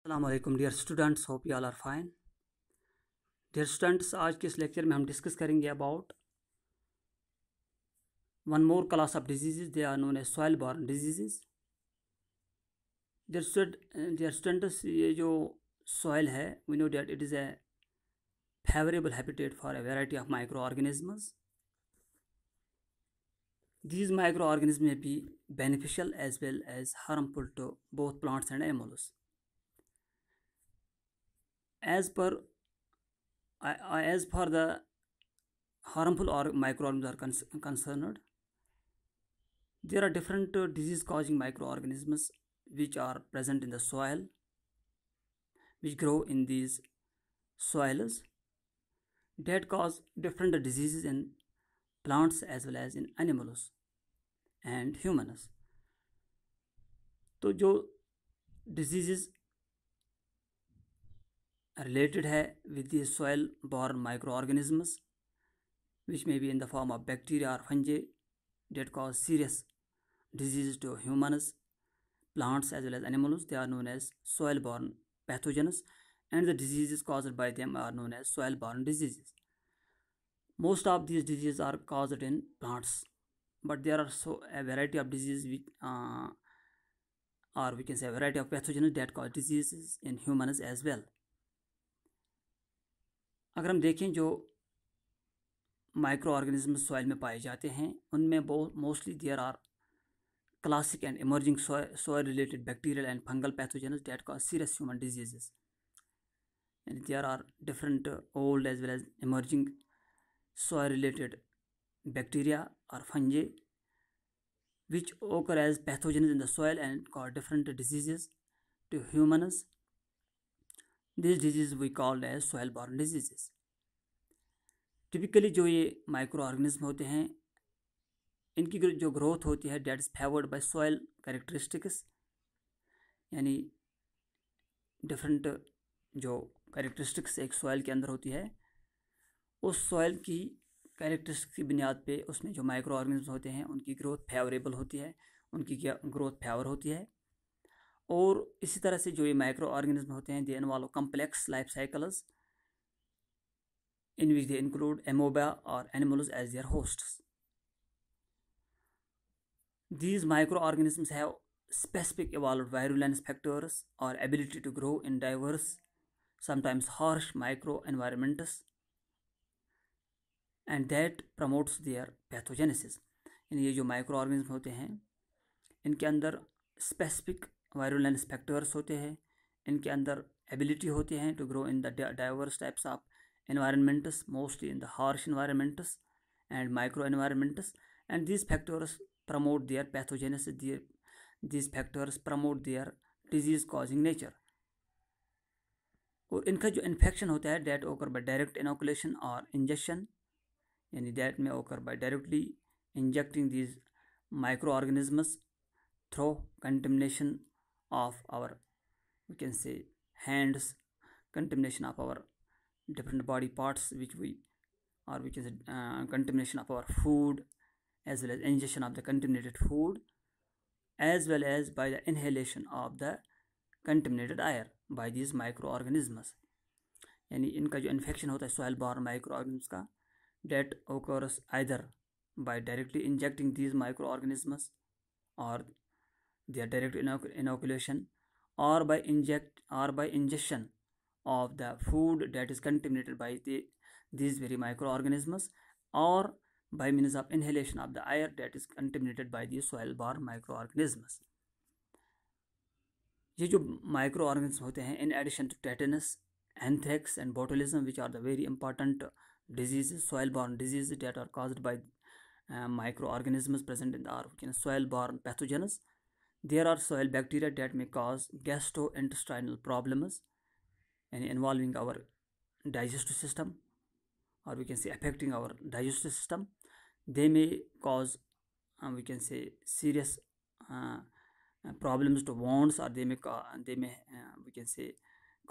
अस्सलाम वालेकुम dear students, hope you all are fine. Dear students, आज के इस लेक्चर में हम डिस्कस करेंगे about one more class of diseases, they are known as soil borne diseases. Dear students, ये जो सॉइल है, we know that it is a favorable habitat for a variety of microorganisms. These microorganisms may be beneficial as well as harmful to both plants and animals. As for the harmful or microorganisms are concerned, there are different disease-causing microorganisms which are present in the soil, which grow in these soils, that cause different diseases in plants as well as in animals and humans. तो जो diseases related है with the soil borne microorganisms, which may be in the form of bacteria or fungi that cause serious diseases to humans, plants as well as animals, they are known as soil borne pathogens, and the diseases caused by them are known as soil borne diseases. Most of these diseases are caused in plants, but there are a variety of diseases which or we can say a variety of pathogens that cause diseases in humans as well. अगर हम देखें जो micro organism soil में पाए जाते हैं, उनमें बहुत mostly there are classic and emerging soil related bacterial and fungal pathogens that cause serious human diseases, and there are different old as well as emerging soil related bacteria or fungi which occur as pathogens in the soil and cause different diseases to humans. These diseases we call as soil borne diseases. Typically जो ये micro organism होते हैं, इनकी जो growth होती है that is favoured by soil characteristics, यानी different जो कैरेक्टरिस्टिक्स एक सॉइल के अंदर होती है, उस सॉइल की कैरेक्टरिस्टिक्स की बुनियाद पे उसमें जो माइक्रो ऑर्गेनिज्म होते हैं उनकी ग्रोथ फेवरेबल होती है, उनकी ग्रोथ फेवर होती है। और इसी तरह से जो ये माइक्रो ऑर्गेनिज्म होते हैं, they involve complex life cycles in which they include amoeba or animals as their hosts. These microorganisms have specific evolved virulence factors or ability to grow in diverse, sometimes harsh microenvironments, and that promotes their pathogenesis. यानी ये जो microorganism होते हैं, इनके अंदर specific virulence factors होते हैं, इनके अंदर एबिलिटी होती हैं to grow in the diverse types of environments, mostly in the harsh environments and micro environments, and these factors promote their pathogenesis. These factors promote their disease causing nature. और इनका जो infection होता है that occur by direct inoculation और injection, यानी that में occur by directly injecting these microorganisms through contamination of our we can say hands, contamination of our different body parts which we can say contamination of our food, as well as ingestion of the contaminated food, as well as by the inhalation of the contaminated air by these microorganisms. यानी इनका जो infection होता है soil born माइक्रोऑर्गेनिज्म्स का, that occurs either by directly injecting these microorganisms or their direct inoculation, or by ingestion of the food that is contaminated by these very microorganisms, or by means of inhalation of the air that is contaminated by the soil borne microorganisms. ये जो microorganisms होते हैं, in addition to tetanus, anthrax and botulism, which are the very important diseases, soil borne diseases that are caused by microorganisms present in the soil borne pathogens, there are soil bacteria that may cause gastrointestinal problems and involving our digestive system, or we can say affecting our digestive system. They may cause we can say serious problems to wounds, or they may we can say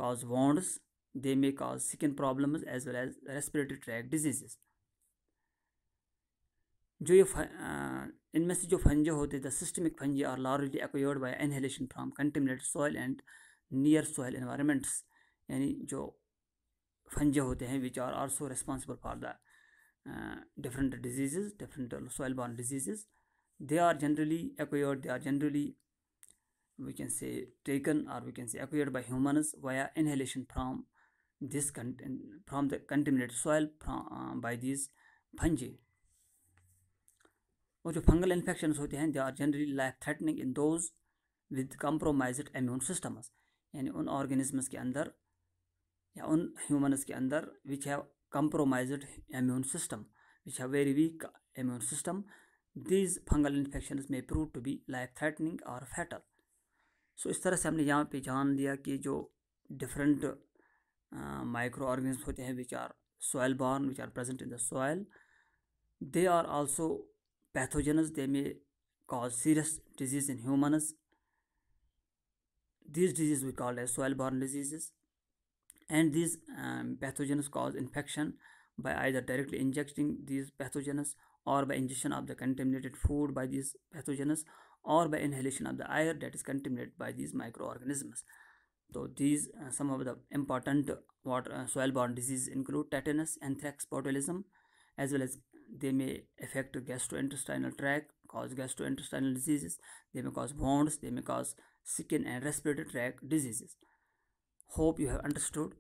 cause wounds. They may cause skin problems as well as respiratory tract diseases. जो ये इनमें से जो fungi होते हैं, the systemic fungi are largely acquired by inhalation from contaminated soil, and near soil environments, यानी जो fungi होते हैं which are also responsible for the different diseases, different soil borne diseases. They are generally acquired, they are generally, we can say, taken, or we can say acquired by humans via inhalation from this from the contaminated soil by these fungi. और जो fungal infections होते हैं they are generally life threatening in those with compromised immune systems, यानी उन organisms के अंदर या उन ह्यूमन्स के अंदर which have compromised immune system, which have very weak immune system. These fungal infections may prove to be life threatening or fatal. So इस तरह से हमने यहाँ पे जान लिया कि जो different माइक्रो ऑर्गेनिज्म होते हैं which are soil borne, which are present in the soil, they are also pathogens. They may cause serious disease in humans. These diseases we call as soil borne diseases, and these pathogens cause infection by either directly injecting these pathogens, or by ingestion of the contaminated food by these pathogens, or by inhalation of the air that is contaminated by these microorganisms. So these some of the important soil-borne diseases include tetanus, anthrax, botulism, as well as they may affect gastrointestinal tract, cause gastrointestinal diseases, they may cause wounds, they may cause skin and respiratory tract diseases. Hope you have understood.